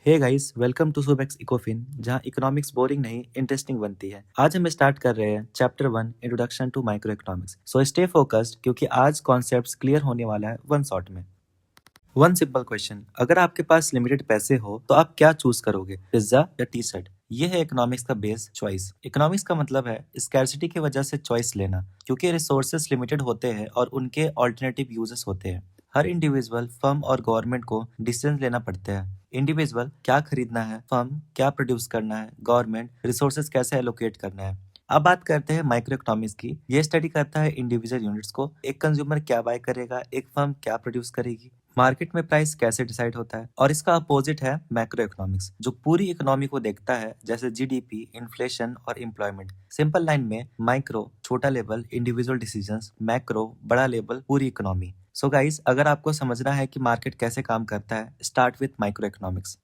Hey guys, welcome to Subex Ecofin, जहां economics boring नहीं interesting बनती है। आज हम स्टार्ट कर रहे हैं chapter 1 introduction to micro economics. So stay focused क्योंकि आज कॉन्सेप्ट्स क्लियर होने वाला है वन शॉट में। वन सिंपल क्वेश्चन, अगर आपके पास लिमिटेड पैसे हो तो आप क्या चूज करोगे, पिज्जा या टी शर्ट? ये है इकोनॉमिक्स का बेस, चॉइस। इकोनॉमिक्स का मतलब है स्कैर्सिटी की वजह से चॉइस लेना, क्योंकि रिसोर्सेस लिमिटेड होते हैं और उनके ऑल्टरनेटिव यूजेस होते हैं। हर इंडिविजुअल, फर्म और गवर्नमेंट को डिसीजन लेना पड़ता है। इंडिविजुअल क्या खरीदना है, फर्म क्या प्रोड्यूस करना है, गवर्नमेंट रिसोर्सेज कैसे एलोकेट करना है। अब बात करते हैं माइक्रो इकोनॉमिक्स की। ये स्टडी करता है इंडिविजुअल यूनिट्स को, एक कंज्यूमर क्या बाय करेगा, एक फर्म क्या प्रोड्यूस करेगी, मार्केट में प्राइस कैसे डिसाइड होता है। और इसका अपोजिट है मैक्रो इकोनॉमिक्स, जो पूरी इकोनॉमी को देखता है, जैसे जीडीपी, इन्फ्लेशन और एम्प्लॉयमेंट। सिंपल लाइन में, माइक्रो छोटा लेवल इंडिविजुअल डिसीजंस, मैक्रो बड़ा लेवल पूरी इकोनॉमी। सो गाइस, अगर आपको समझना है कि मार्केट कैसे काम करता है, start with micro economics.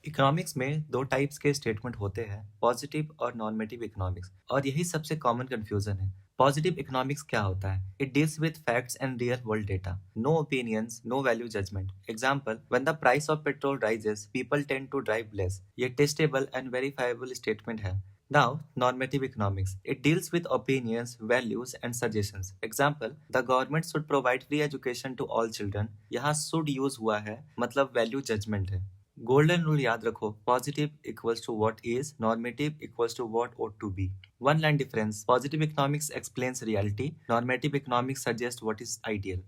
Economics में दो टाइप्स के स्टेटमेंट होते हैं, पॉजिटिव और नॉर्मेटिव इकोनॉमिक्स, और यही सबसे कॉमन कंफ्यूजन है। पॉजिटिव इकोनॉमिक्स क्या होता है? It deals with facts and real world data, no opinions, no value judgement. Example, when the price of petrol rises, people tend to drive less. ये testable and verifiable statement है। Now, normative economics. It deals with opinions, values, and suggestions. Example, the government should provide free education to all children. यहाँ should use हुआ है, मतलब value judgment है। Golden rule याद रखो, positive equals to what is, normative equals to what ought to be. One line difference, positive economics explains reality, normative economics suggest what is ideal.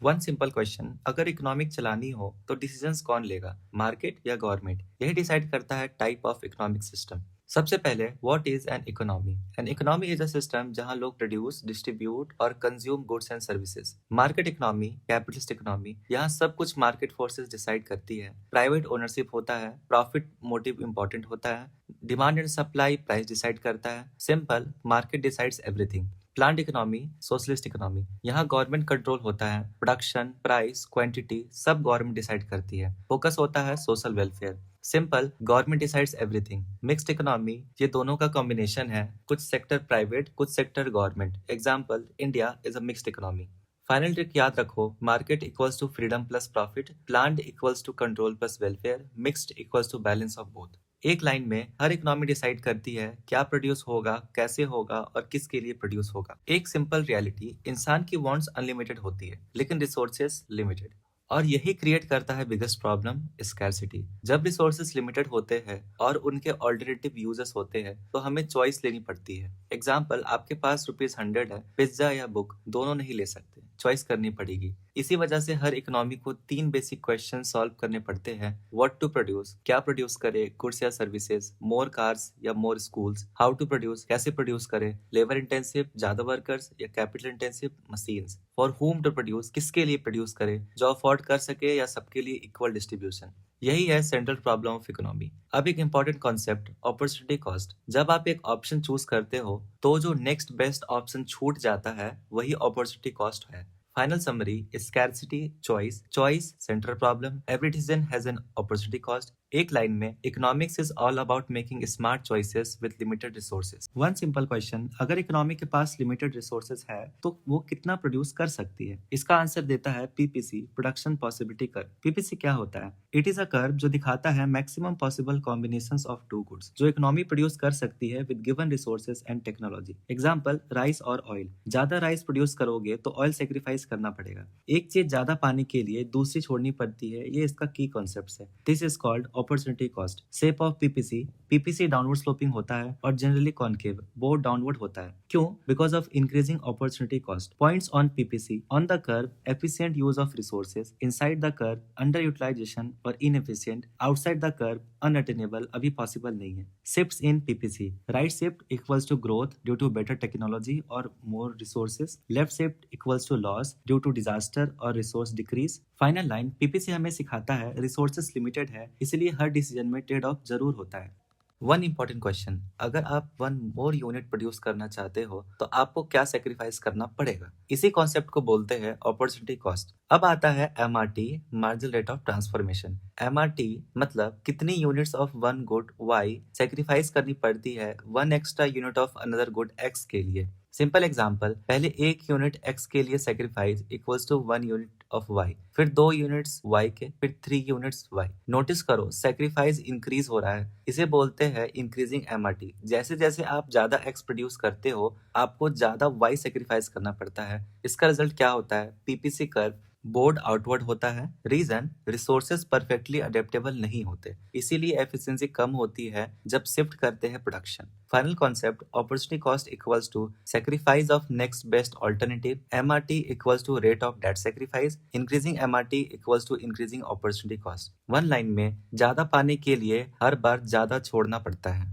One simple question, अगर economic चलानी हो तो decisions कौन लेगा, market या government? यही decide करता है टाइप ऑफ इकोनॉमिक सिस्टम। सबसे पहले, what is an economy? An economy is a system जहां लोग प्रोड्यूस, डिस्ट्रीब्यूट और consume goods and services. Market economy, capitalist economy, यहाँ सब कुछ मार्केट फोर्सेस डिसाइड करती है। प्राइवेट ओनरशिप होता है, प्रॉफिट मोटिव इंपॉर्टेंट होता है, demand and supply price decide करता है। Simple, market decides everything. Planned economy, socialist economy, यहाँ गवर्नमेंट कंट्रोल होता है, प्रोडक्शन, प्राइस, क्वांटिटी सब गवर्नमेंट डिसाइड करती है। फोकस होता है social welfare. Simple, government decides everything. Mixed economy, ये दोनों का कॉम्बिनेशन है, कुछ सेक्टर प्राइवेट, कुछ sector government. Example, India is a mixed economy. Final trick याद रखो, market equals to freedom plus profit, plant equals to control plus welfare, mixed equals to balance of both. एक line में, हर economy decide करती है क्या produce होगा, कैसे होगा और किसके लिए प्रोड्यूस होगा। एक सिंपल रियलिटी, इंसान की वांट्स अनलिमिटेड होती है लेकिन रिसोर्सेस लिमिटेड, और यही क्रिएट करता है बिगेस्ट प्रॉब्लम, स्कैर्सिटी। जब रिसोर्सेस लिमिटेड होते हैं और उनके ऑल्टरनेटिव यूजेस होते हैं तो हमें चॉइस लेनी पड़ती है। एग्जाम्पल, आपके पास ₹100 है, पिज्जा या बुक, दोनों नहीं ले सकते, चॉइस करनी पड़ेगी। इसी वजह से हर इकोनॉमी को 3 बेसिक क्वेश्चन सॉल्व करने पड़ते हैं। व्हाट टू प्रोड्यूस, क्या प्रोड्यूस करे, गुड्स या सर्विसेज, मोर कार्स या more schools, how to produce, कैसे प्रोड्यूस करे, लेबर इंटेंसिव, ज्यादा वर्कर्स या capital intensive machines, for whom to produce, किसके लिए प्रोड्यूस करे, जो अफोर्ड कर सके या सबके लिए इक्वल डिस्ट्रीब्यूशन। यही है सेंट्रल प्रॉब्लम ऑफ इकोनॉमी। अब एक इंपॉर्टेंट कॉन्सेप्ट, अपॉर्चुनिटी कॉस्ट। जब आप एक ऑप्शन चूज करते हो तो जो नेक्स्ट बेस्ट ऑप्शन छूट जाता है वही अपॉर्चुनिटी कॉस्ट है। Final summary, scarcity, choice, central problem, every decision has an opportunity cost. एक लाइन में, economics is all about making smart choices with limited resources. One simple question, अगर economy के पास limited resources है तो वो कितना produce कर सकती है? इसका आंसर देता है PPC, production possibility curve. PPC क्या होता है? इट इज अ कर्व जो दिखाता है maximum possible combinations of two goods जो इकोनॉमी प्रोड्यूस कर सकती है with given resources and technology. Example, rice और ऑयल। ज्यादा राइस प्रोड्यूस करोगे तो ऑयल सेक्रीफाइस करना पड़ेगा। एक चीज ज्यादा पाने के लिए दूसरी छोड़नी पड़ती है, ये इसका की कॉन्सेप्ट है। This is called opportunity cost. Shape of PPC, PPC downward sloping होता है और जनरली कॉनकेव, बोर्ड डाउनवर्ड होता है। क्यों? Because of increasing opportunity cost. Points on PPC, on the curve efficient use of resources, inside the curve under utilisation और inefficient, outside the curve unattainable, अभी possible नहीं है। Shifts in PPC, right shift equals to growth due to better technology और more resources, left shift equals to loss due to disaster और resource decrease. Final line, PPC हमें सिखाता है resources limited है, इसलिए हर डिसीजन में ट्रेड ऑफ जरूर होता है। वन इंपॉर्टेंट क्वेश्चन, अगर आप 1 मोर यूनिट प्रोड्यूस करना चाहते हो तो आपको क्या सेक्रीफाइस करना पड़ेगा? इसी कॉन्सेप्ट को बोलते हैं अपॉर्चुनिटी कॉस्ट। अब आता है MRT, marginal rate of transformation. MRT मतलब कितनी units of one good Y sacrifice करनी पड़ती है 1 extra unit of another good X के लिए। सिंपल एग्जाम्पल, पहले 1 यूनिट x के लिए sacrifice equals to 1 unit of y, फिर 2 यूनिट्स y के, फिर 3 यूनिट्स y। नोटिस करो सेक्रीफाइस इंक्रीज हो रहा है, इसे बोलते हैं इंक्रीजिंग MRT। जैसे जैसे आप ज्यादा x प्रोड्यूस करते हो आपको ज्यादा y सेक्रीफाइस करना पड़ता है। इसका रिजल्ट क्या होता है? PPC कर्व बोर्ड आउटवर्ड होता है। रीजन, रिसोर्सेज परफेक्टली अडेप्टेबल नहीं होते, इसीलिए एफिशिएंसी कम होती है जब शिफ्ट करते हैं production. Final concept, opportunity cost equals to sacrifice of next best alternative, MRT equals to rate of that sacrifice, increasing MRT equals to increasing opportunity cost। One line में ज्यादा पाने के लिए हर बार ज्यादा छोड़ना पड़ता है।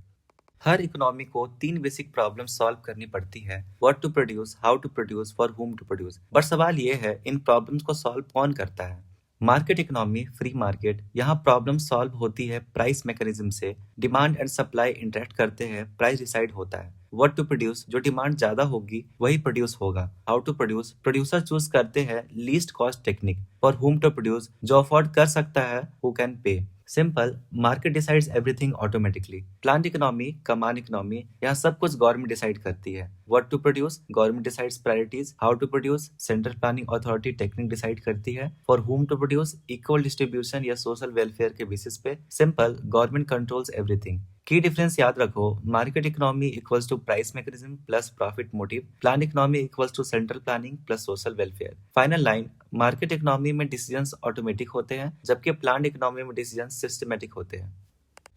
हर इकोनॉमी को 3 बेसिक प्रॉब्लम सॉल्व करनी पड़ती है, what to produce, how to produce, for whom to produce. But सवाल ये है इन प्रॉब्लम्स को सॉल्व कौन करता है? मार्केट इकोनॉमी, फ्री मार्केट, यहाँ प्रॉब्लम सॉल्व होती है प्राइस मैकेनिज्म से। डिमांड एंड सप्लाई इंटरेक्ट करते हैं, प्राइस डिसाइड होता है। व्हाट टू प्रोड्यूस, जो डिमांड ज्यादा होगी वही प्रोड्यूस होगा। How to produce, producer choose करते हैं least cost technique. For whom to produce, जो अफोर्ड कर सकता है, who can pay. Simple, market decides everything automatically. Planned economy, command economy, यहाँ सब कुछ गवर्नमेंट डिसाइड करती है। What to produce, government decides priorities. How to produce, central planning authority technique decide करती है। For whom to produce, equal distribution या social welfare के basis पे। Simple, government controls everything. Key difference याद रखो, market economy equals to price mechanism plus profit motive, plan economy equals to central planning plus social welfare. Final line, market economy में decisions automatic होते हैं जबकि plan economy में decisions systematic होते हैं।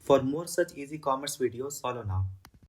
For more such easy commerce videos follow now.